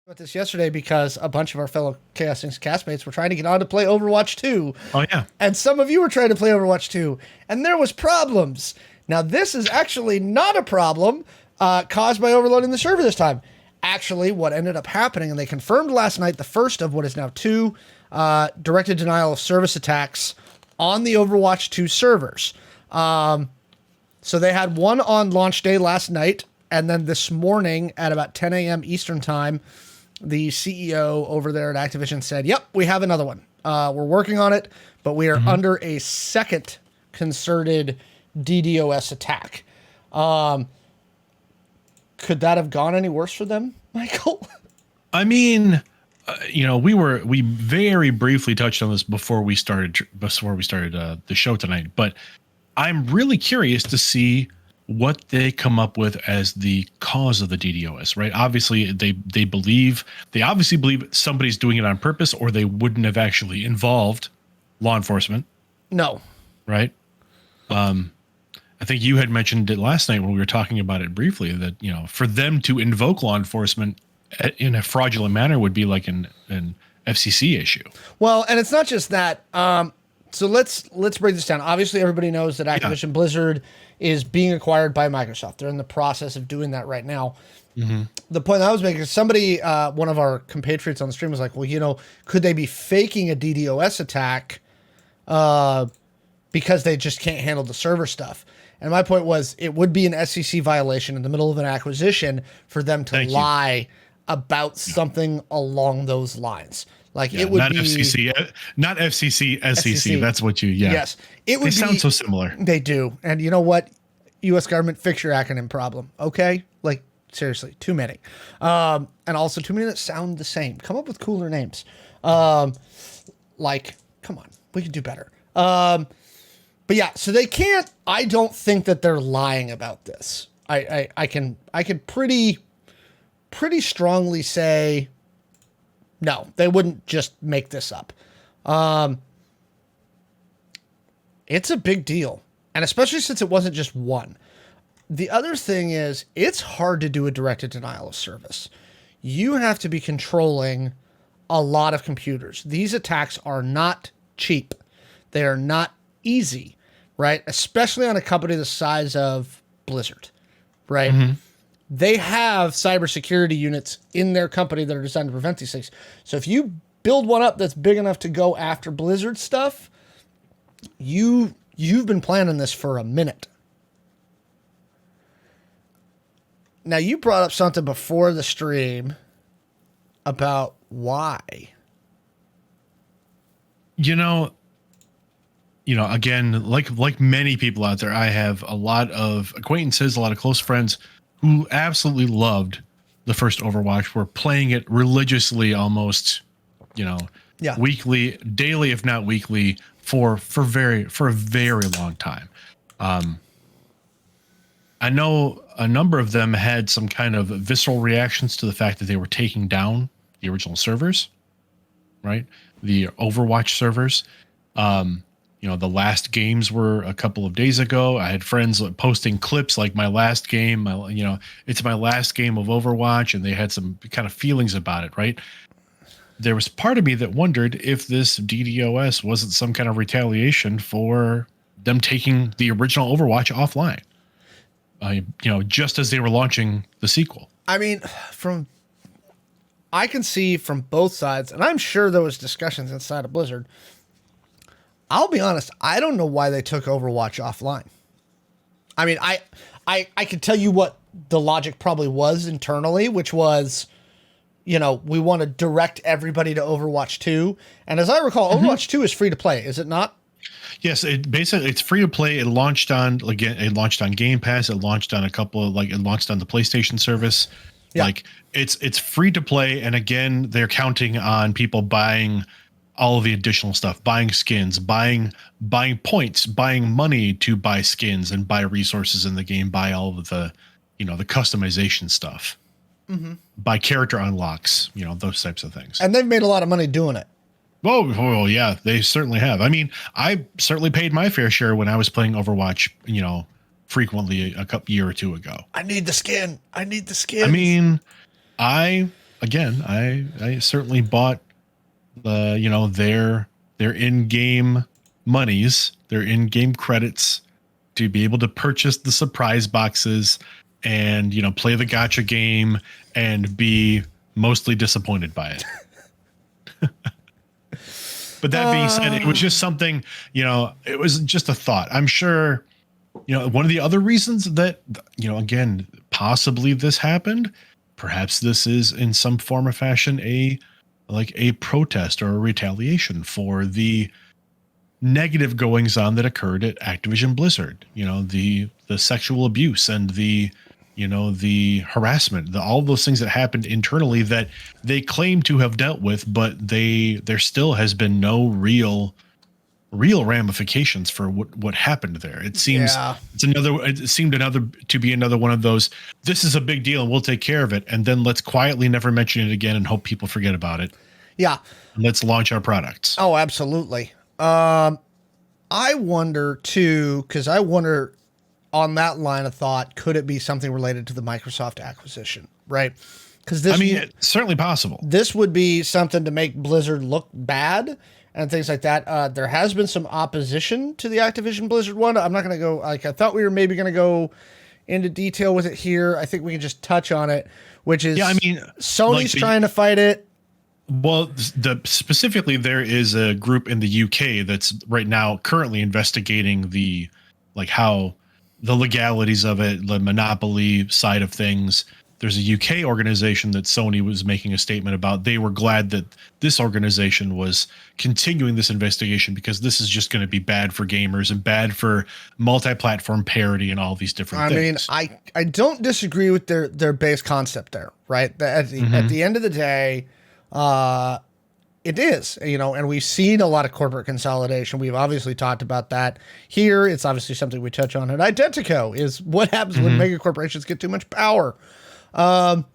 About this yesterday because a bunch of our fellow Chaos Inc. castmates were trying to get on to play Overwatch 2. Oh, yeah. And some of you were trying to play Overwatch 2, and there was problems. Now, this is actually not a problem caused by overloading the server this time. Actually, what ended up happening, and they confirmed last night the first of what is now two directed denial of service attacks on the Overwatch 2 servers. So they had one on launch day last night, and then this morning at about 10 a.m. Eastern time, the CEO over there at Activision said, yep, we have another one. We're working on it, but we are under a second concerted DDoS attack. Could that have gone any worse for them, Michael? I mean, we very briefly touched on this before we started the show tonight, but I'm really curious to see what they come up with as the cause of the DDoS, right? Obviously, they obviously believe somebody's doing it on purpose, or they wouldn't have actually involved law enforcement. No. Right? I think you had mentioned it last night when we were talking about it briefly, that, for them to invoke law enforcement in a fraudulent manner would be like an FCC issue. Well, and it's not just that. So let's break this down. Obviously, everybody knows that Activision Blizzard is being acquired by Microsoft. They're in the process of doing that right now. Mm-hmm. The point I was making is somebody, one of our compatriots on the stream was like, well, could they be faking a DDoS attack because they just can't handle the server stuff? And my point was, it would be an SEC violation in the middle of an acquisition for them to lie about something along those lines. Like it would not be FCC, not FCC, SEC. That's what you. Yeah. Yes, it would. They sound so similar. They do, and you know what? U.S. government, fix your acronym problem. Okay, like seriously, too many, and also too many that sound the same. Come up with cooler names. Like, come on, we can do better. But yeah, so they can't. I don't think that they're lying about this. I can pretty strongly say. No, they wouldn't just make this up. It's a big deal. And especially since it wasn't just one. The other thing is, it's hard to do a directed denial of service. You have to be controlling a lot of computers. These attacks are not cheap. They are not easy, right? Especially on a company the size of Blizzard, right? Mm-hmm. They have cybersecurity units in their company that are designed to prevent these things. So if you build one up that's big enough to go after Blizzard stuff, you've been planning this for a minute. Now, you brought up something before the stream about why. Again, like many people out there, I have a lot of acquaintances, a lot of close friends who absolutely loved the first Overwatch, were playing it religiously, almost, weekly, daily, if not weekly, for a very long time. I know a number of them had some kind of visceral reactions to the fact that they were taking down the original servers, right? The Overwatch servers. The last games were a couple of days ago. I had friends posting clips like my last game, it's my last game of Overwatch, and they had some kind of feelings about it, right? There was part of me that wondered if this DDoS wasn't some kind of retaliation for them taking the original Overwatch offline, just as they were launching the sequel. I mean, I can see from both sides, and I'm sure there was discussions inside of Blizzard. I'll be honest, I don't know why they took Overwatch offline. I mean, I can tell you what the logic probably was internally, which was, we want to direct everybody to Overwatch 2. And as I recall, Overwatch 2 is free to play, is it not? Yes, it's free to play. It launched on Game Pass. It launched on it launched on the PlayStation service. Yeah. It's free to play, and again, they're counting on people buying all of the additional stuff, buying skins, buying points, buying money to buy skins and buy resources in the game, buy all of the, the customization stuff, buy character unlocks, those types of things. And they've made a lot of money doing it. Oh yeah, they certainly have. I mean, I certainly paid my fair share when I was playing Overwatch, frequently a year or two ago. I need the skin. I mean, I again, I certainly bought their in-game monies, their in-game credits to be able to purchase the surprise boxes and play the gotcha game and be mostly disappointed by it. But that being said, it was just something, it was just a thought. I'm sure, one of the other reasons that, again, possibly this happened, perhaps this is in some form or fashion a protest or a retaliation for the negative goings on that occurred at Activision Blizzard, the sexual abuse and the harassment, all those things that happened internally that they claim to have dealt with, but there still has been no real ramifications for what happened there. It seems it seemed to be another one of those, this is a big deal and we'll take care of it, and then let's quietly never mention it again and hope people forget about it. Yeah. And let's launch our products. Oh, absolutely. I wonder too, because I wonder on that line of thought, could it be something related to the Microsoft acquisition, right? Because it's certainly possible. This would be something to make Blizzard look bad and things like that. There has been some opposition to the Activision Blizzard one. I'm not going to go, I thought we were maybe going to go into detail with it here. I think we can just touch on it, which is, Sony's trying to fight it. Well, specifically, there is a group in the UK that's right now currently investigating how the legalities of it, the monopoly side of things. There's a UK organization that Sony was making a statement about. They were glad that this organization was continuing this investigation because this is just going to be bad for gamers and bad for multi-platform parity and all these different things. I don't disagree with their base concept there, right? At the end of the day, it is, and we've seen a lot of corporate consolidation. We've obviously talked about that here. It's obviously something we touch on at IDENTECO, is what happens when mega corporations get too much power. And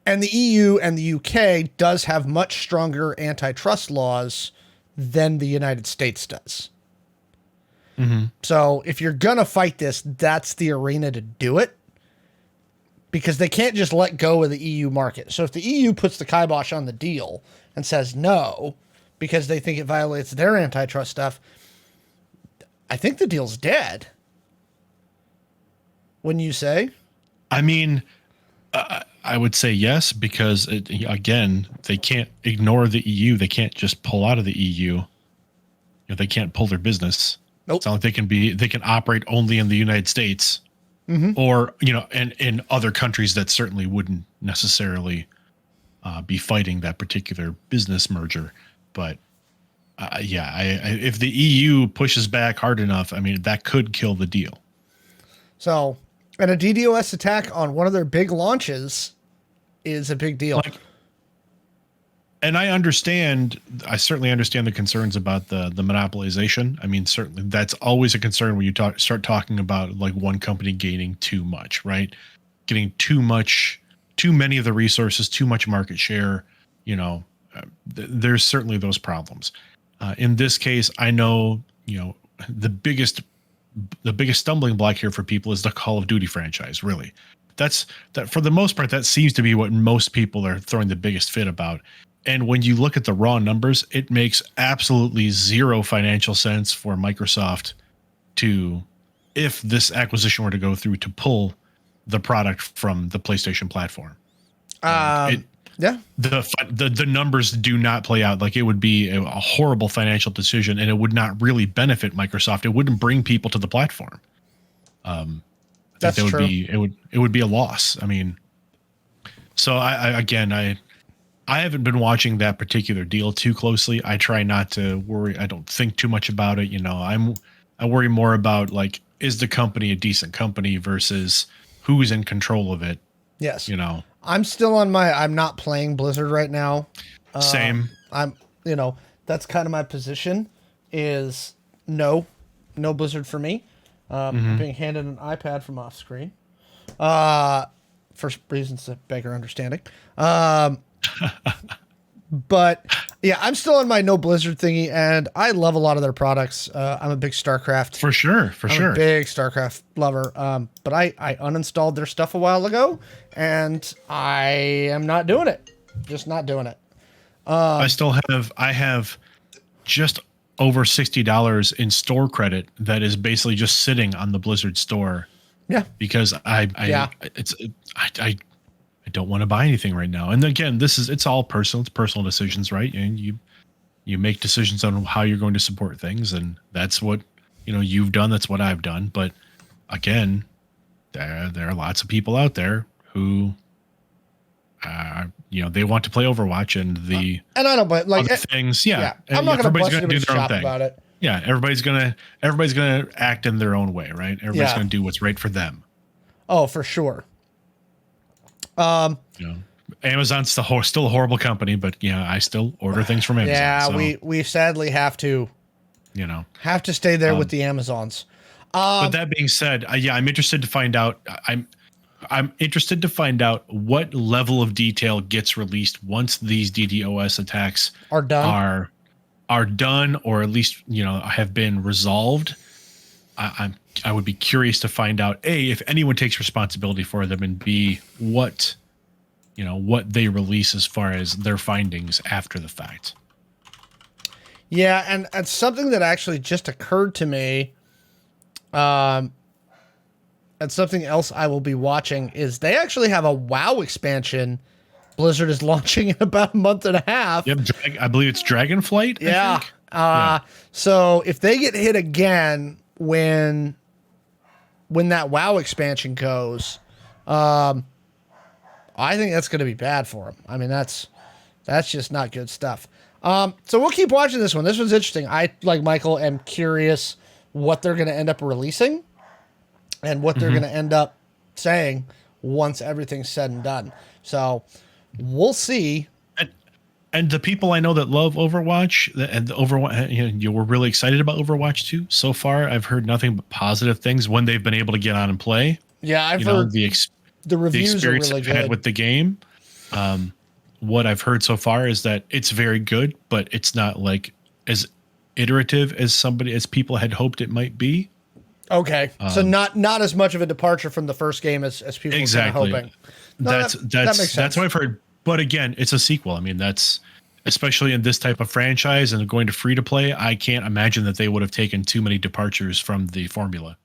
the EU and the UK does have much stronger antitrust laws than the United States does. So if you're going to fight this, that's the arena to do it, because they can't just let go of the EU market. So if the EU puts the kibosh on the deal and says no, because they think it violates their antitrust stuff, I think the deal's dead. Wouldn't you say? I would say yes, because again, they can't ignore the EU. They can't just pull out of the EU. They can't pull their business. Nope. It's not like they can operate only in the United States. Or, and in other countries that certainly wouldn't necessarily be fighting that particular business merger. But if the EU pushes back hard enough, that could kill the deal. So, and a DDoS attack on one of their big launches is a big deal. And I certainly understand the concerns about the monopolization. Certainly that's always a concern when you start talking about one company gaining too much, right? Getting too many of the resources, too much market share. There's certainly those problems. In this case, I know, the biggest stumbling block here for people is the Call of Duty franchise. Really, that for the most part, that seems to be what most people are throwing the biggest fit about. And when you look at the raw numbers, it makes absolutely zero financial sense for Microsoft if this acquisition were to go through, to pull the product from the PlayStation platform. The numbers do not play out. It would be a horrible financial decision, and it would not really benefit Microsoft. It wouldn't bring people to the platform. That's true. It would be a loss. So I haven't been watching that particular deal too closely. I try not to worry. I don't think too much about it. I worry more about is the company a decent company versus who's in control of it. Yes. I'm still on I'm not playing Blizzard right now. Same. That's kind of my position is no Blizzard for me. I'm being handed an iPad from off screen. For reasons that beg your understanding. But Yeah, I'm still on my no Blizzard thingy, and I love a lot of their products. I'm a big StarCraft. For sure. I'm a big StarCraft lover. But I uninstalled their stuff a while ago, and I am not doing it. Just not doing it. I have just over $60 in store credit that is basically just sitting on the Blizzard store. Yeah. Because I don't want to buy anything right now. And again, it's all personal. It's personal decisions, right? And you make decisions on how you're going to support things, and that's what you've done. That's what I've done. But again, there are lots of people out there who they want to play Overwatch, and and I don't, but like other things. Yeah. I'm not going to bust do their own thing about it. Yeah, everybody's gonna act in their own way, right? Everybody's gonna do what's right for them. Oh, for sure. Amazon's still a horrible company, but I still order things from Amazon. Yeah, so, we sadly have to stay there with the Amazons. But that being said, I'm interested to find out. I'm interested to find out what level of detail gets released once these DDoS attacks are done. Are done, or at least have been resolved. I would be curious to find out A, if anyone takes responsibility for them, and B, what they release as far as their findings after the fact. Yeah, and something that actually just occurred to me, and something else I will be watching is they actually have a WoW expansion Blizzard is launching in about a month and a half. Yep, I believe it's Dragonflight. Yeah. So if they get hit again when that WoW expansion goes, I think that's going to be bad for them. I mean, that's just not good stuff. So we'll keep watching this one. This one's interesting. I, like Michael, am curious what they're going to end up releasing and what they're going to end up saying once everything's said and done. So we'll see. And the people I know that love Overwatch and Overwatch, you were really excited about Overwatch 2. So far, I've heard nothing but positive things when they've been able to get on and play. Yeah, I've heard the reviews experience are really I've good had with the game. What I've heard so far is that it's very good, but it's not like as iterative as people had hoped it might be. Okay, so not as much of a departure from the first game as people were kind of hoping. No, that makes sense. That's what I've heard. But again, it's a sequel. I mean, that's especially in this type of franchise and going to free to play. I can't imagine that they would have taken too many departures from the formula.